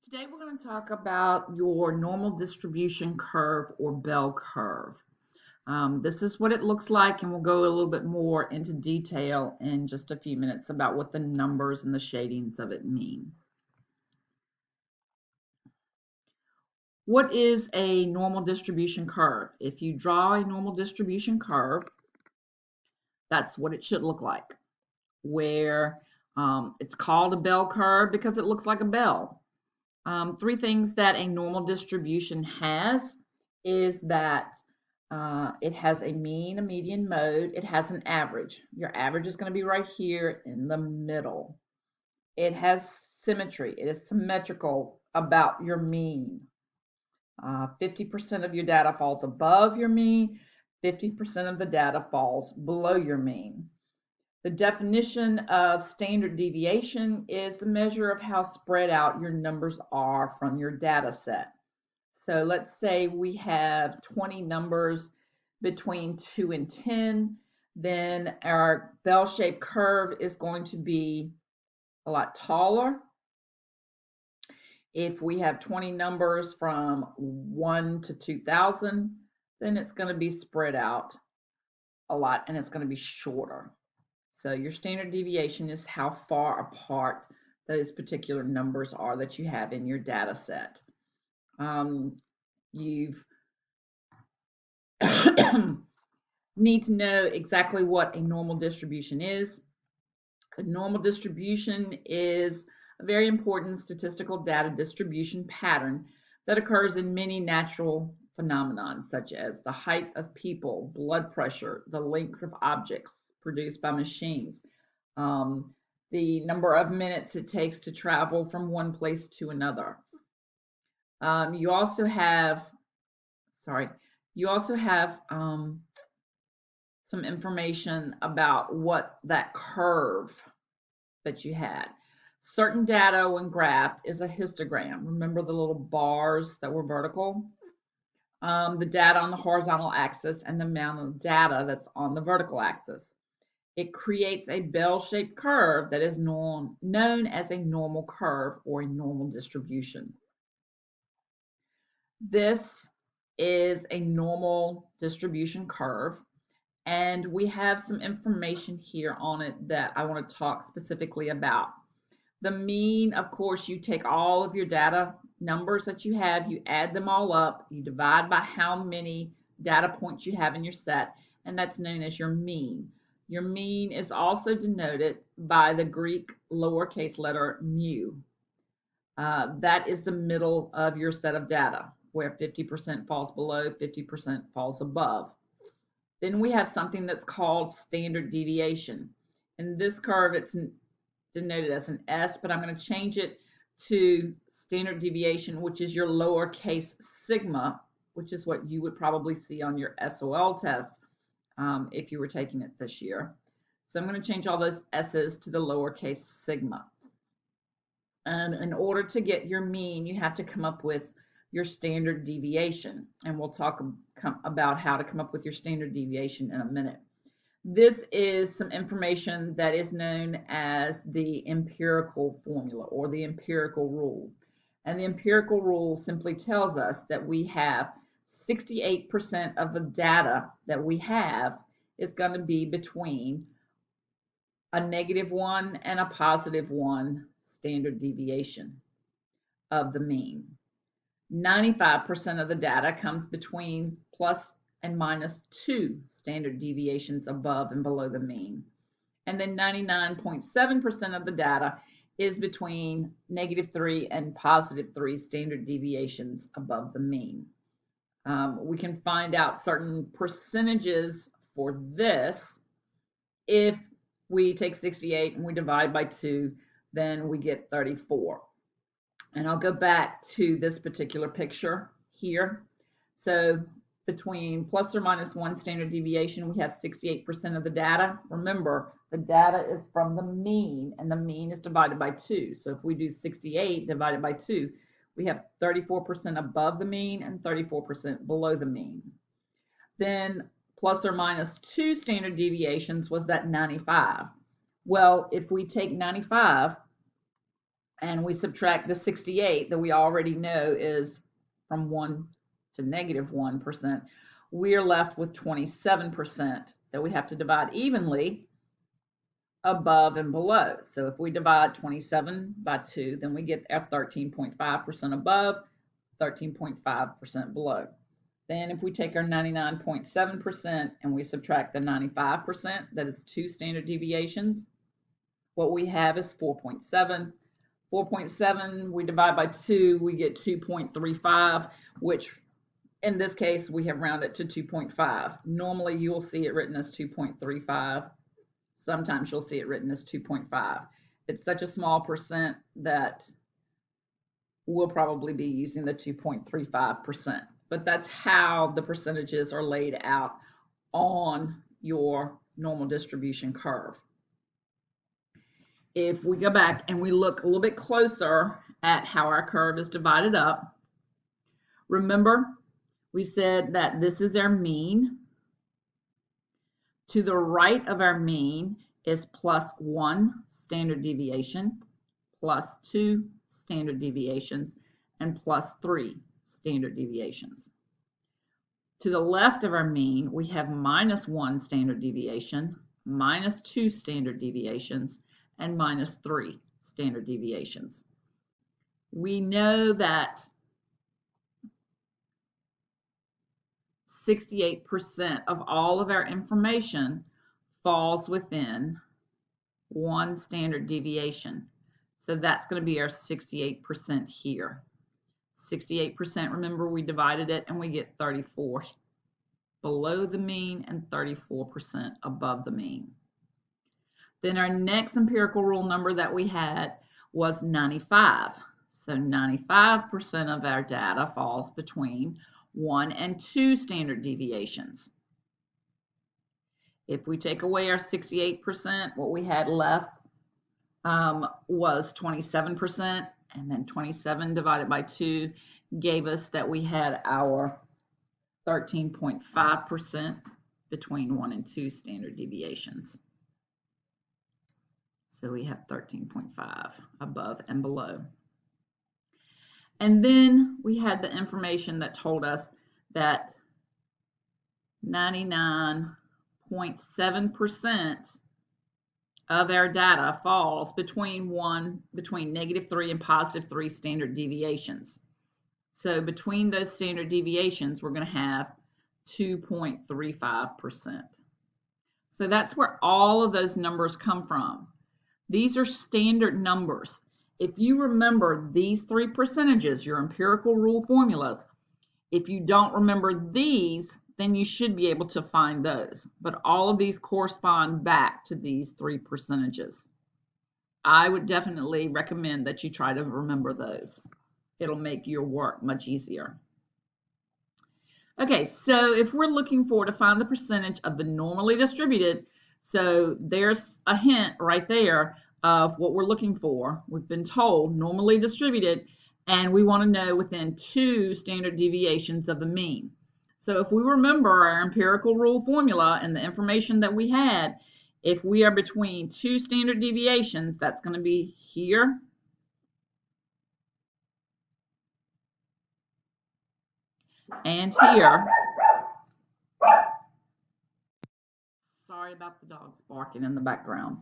Today we're going to talk about your normal distribution curve or bell curve. This is what it looks like, and we'll go a little bit more into detail in just a few minutes about what the numbers and the shadings of it mean. What is a normal distribution curve? If you draw a normal distribution curve, that's what it should look like, where it's called a bell curve because it looks like a bell. Three things that a normal distribution has is that it has a mean, a median, mode. It has an average. Your average is going to be right here in the middle. It has symmetry. It is symmetrical about your mean. 50% of your data falls above your mean. 50% of the data falls below your mean. The definition of standard deviation is the measure of how spread out your numbers are from your data set. So let's say we have 20 numbers between 2 and 10, then our bell-shaped curve is going to be a lot taller. If we have 20 numbers from 1 to 2,000, then it's going to be spread out a lot and it's going to be shorter. So your standard deviation is how far apart those particular numbers are that you have in your data set. You've need to know exactly what a normal distribution is. A normal distribution is a very important statistical data distribution pattern that occurs in many natural phenomena, such as the height of people, blood pressure, the lengths of objects produced by machines, the number of minutes it takes to travel from one place to another. You also have some information about what that curve that you had. Certain data when graphed is a histogram. Remember the little bars that were vertical? The data on the horizontal axis and the amount of data that's on the vertical axis. It creates a bell-shaped curve that is known as a normal curve or a normal distribution. This is a normal distribution curve, and we have some information here on it that I want to talk specifically about. The mean, of course, you take all of your data numbers that you have, you add them all up, you divide by how many data points you have in your set, and that's known as your mean. Your mean is also denoted by the Greek lowercase letter mu. That is the middle of your set of data, where 50% falls below, 50% falls above. Then we have something that's called standard deviation. In this curve, it's denoted as an S, but I'm going to change it to standard deviation, which is your lowercase sigma, which is what you would probably see on your SOL test if you were taking it this year. So I'm going to change all those S's to the lowercase sigma. And in order to get your mean, you have to come up with your standard deviation. And we'll talk about how to come up with your standard deviation in a minute. This is some information that is known as the empirical formula or the empirical rule. And the empirical rule simply tells us that we have 68% of the data that we have is going to be between a -1 and a +1 standard deviation of the mean. 95% of the data comes between plus and -2 standard deviations above and below the mean. And then 99.7% of the data is between -3 and +3 standard deviations above the mean. We can find out certain percentages for this. If we take 68 and we divide by 2, then we get 34. And I'll go back to this particular picture here. So between plus or minus 1 standard deviation, we have 68% of the data. Remember, the data is from the mean, and the mean is divided by 2. So if we do 68 divided by 2, we have 34% above the mean and 34% below the mean. Then plus or minus 2 standard deviations was that 95. Well, if we take 95 and we subtract the 68 that we already know is from 1 to negative 1%, we are left with 27% that we have to divide evenly above and below. So if we divide 27 by 2, then we get our 13.5% above, 13.5% below. Then if we take our 99.7% and we subtract the 95%, that is 2 standard deviations, what we have is 4.7. 4.7, we divide by 2, we get 2.35, which in this case, we have rounded to 2.5. Normally, you'll see it written as 2.35. Sometimes you'll see it written as 2.5. It's such a small percent that we'll probably be using the 2.35%. But that's how the percentages are laid out on your normal distribution curve. If we go back and we look a little bit closer at how our curve is divided up, remember we said that this is our mean. To the right of our mean is plus 1 standard deviation, plus 2 standard deviations, and plus 3 standard deviations. To the left of our mean, we have minus 1 standard deviation, minus 2 standard deviations, and minus 3 standard deviations. We know that 68% of all of our information falls within 1 standard deviation. So that's going to be our 68% here. 68%, remember we divided it and we get 34 below the mean and 34% above the mean. Then our next empirical rule number that we had was 95. So 95% of our data falls between 1 and 2 standard deviations. If we take away our 68%, what we had left was 27%, and then 27 divided by 2 gave us that we had our 13.5% between 1 and 2 standard deviations. So we have 13.5 above and below. And then we had the information that told us that 99.7% of our data falls between -3 and +3 standard deviations. So between those standard deviations, we're going to have 2.35%. So that's where all of those numbers come from. These are standard numbers. If you remember these 3 percentages, your empirical rule formulas, if you don't remember these, then you should be able to find those. But all of these correspond back to these 3 percentages. I would definitely recommend that you try to remember those. It'll make your work much easier. Okay, so if we're looking for to find the percentage of the normally distributed, so there's a hint right there of what we're looking for. We've been told normally distributed, and we want to know within 2 standard deviations of the mean. So if we remember our empirical rule formula and the information that we had, if we are between 2 standard deviations, that's going to be here and here. Sorry about the dogs barking in the background.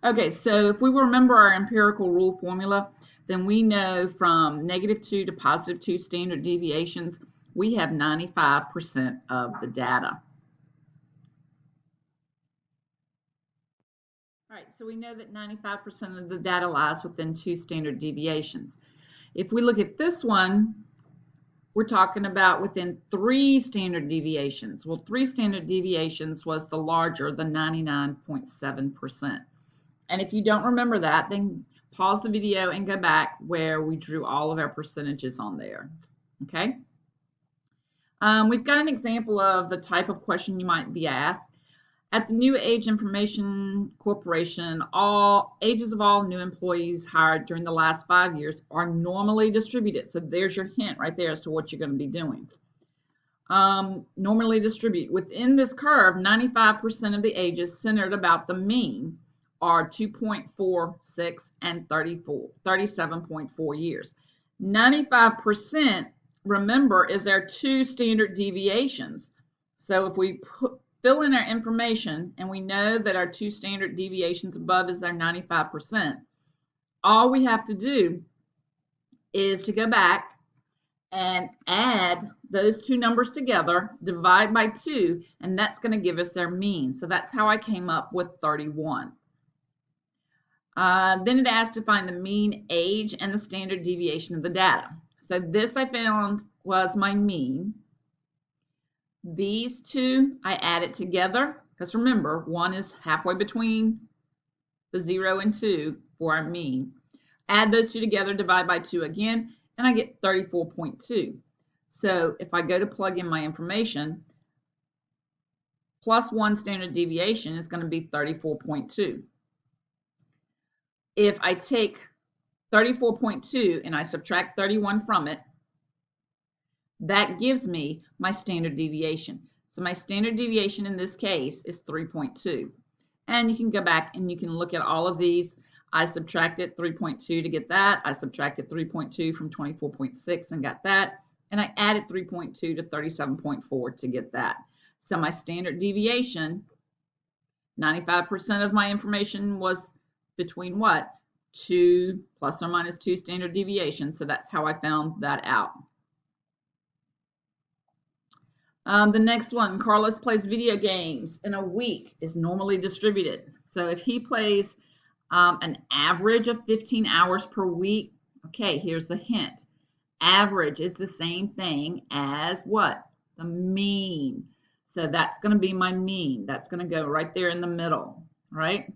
Okay, so if we remember our empirical rule formula, then we know from -2 to +2 standard deviations, we have 95% of the data. All right, so we know that 95% of the data lies within 2 standard deviations. If we look at this one, we're talking about within 3 standard deviations. Well, 3 standard deviations was the larger, the 99.7%. And if you don't remember that, then pause the video and go back where we drew all of our percentages on there. Okay? We've got an example of the type of question you might be asked. At the New Age Information Corporation, all ages of all new employees hired during the last 5 years are normally distributed. So there's your hint right there as to what you're going to be doing. Normally distribute. Within this curve, 95% of the ages centered about the mean are 2.46 and 37.4 years. 95%, remember, is our two standard deviations. So if we fill in our information and we know that our two standard deviations above is our 95%, all we have to do is to go back and add those two numbers together, divide by 2, and that's going to give us our mean. So that's how I came up with 31. Then it asked to find the mean age and the standard deviation of the data. So this I found was my mean. These two I added together, because remember, 1 is halfway between the 0 and 2 for our mean. Add those two together, divide by 2 again, and I get 34.2. So if I go to plug in my information, plus 1 standard deviation is going to be 34.2. If I take 34.2 and I subtract 31 from it, that gives me my standard deviation. So my standard deviation in this case is 3.2. And you can go back and you can look at all of these. I subtracted 3.2 to get that. I subtracted 3.2 from 24.6 and got that. And I added 3.2 to 37.4 to get that. So my standard deviation, 95% of my information was between what? 2 plus or minus 2 standard deviations. So that's how I found that out. The next one, Carlos plays video games in a week, is normally distributed. So if he plays an average of 15 hours per week, okay, here's the hint. Average is the same thing as what? The mean. So that's going to be my mean. That's going to go right there in the middle, right?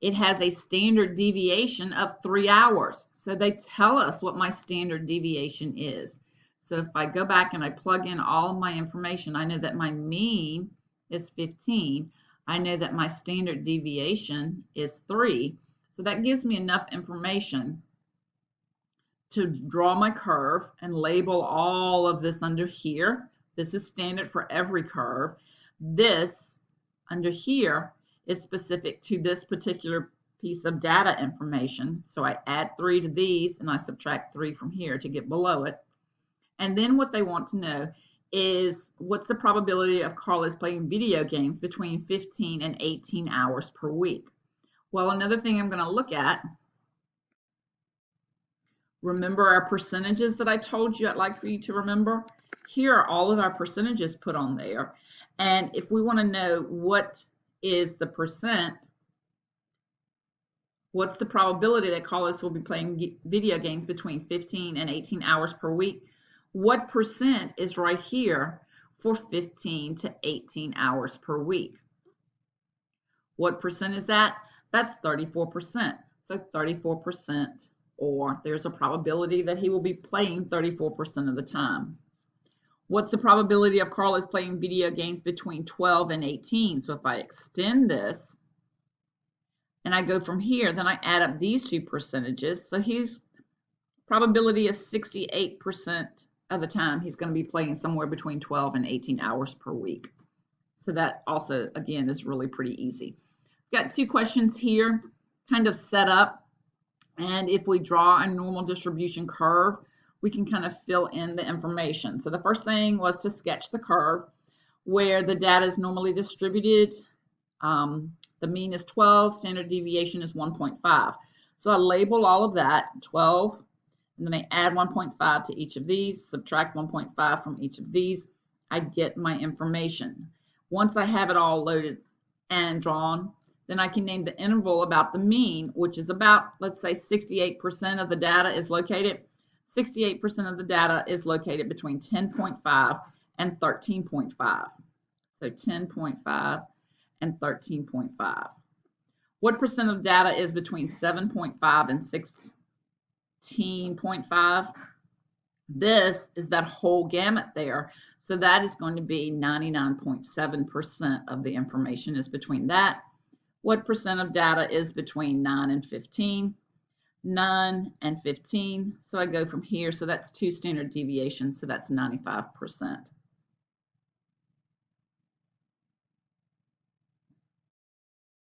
It has a standard deviation of 3 hours. So they tell us what my standard deviation is. So if I go back and I plug in all of my information, I know that my mean is 15. I know that my standard deviation is 3. So that gives me enough information to draw my curve and label all of this under here. This is standard for every curve. This under here is specific to this particular piece of data information. So I add 3 to these and I subtract 3 from here to get below it. And then what they want to know is what's the probability of Carlos playing video games between 15 and 18 hours per week. Well, another thing I'm going to look at, remember our percentages that I told you I'd like for you to remember? Here are all of our percentages put on there. And if we want to know what is the percent, what's the probability that Carlos will be playing video games between 15 and 18 hours per week? What percent is right here for 15 to 18 hours per week? What percent is that? That's 34%. So 34%, or there's a probability that he will be playing 34% of the time. What's the probability of Carlos playing video games between 12 and 18? So if I extend this and I go from here, then I add up these two percentages. So his probability is 68% of the time he's going to be playing somewhere between 12 and 18 hours per week. So that also, again, is really pretty easy. Got 2 questions here kind of set up. And if we draw a normal distribution curve, we can kind of fill in the information. So the first thing was to sketch the curve where the data is normally distributed. The mean is 12, standard deviation is 1.5. So I label all of that, 12, and then I add 1.5 to each of these, subtract 1.5 from each of these. I get my information. Once I have it all loaded and drawn, then I can name the interval about the mean, which is about, let's say, 68% of the data is located. 68% of the data is located between 10.5 and 13.5. So 10.5 and 13.5. What percent of data is between 7.5 and 16.5? This is that whole gamut there. So that is going to be 99.7% of the information is between that. What percent of data is between 9 and 15? 9 and 15. So I go from here. So that's 2 standard deviations. So that's 95%.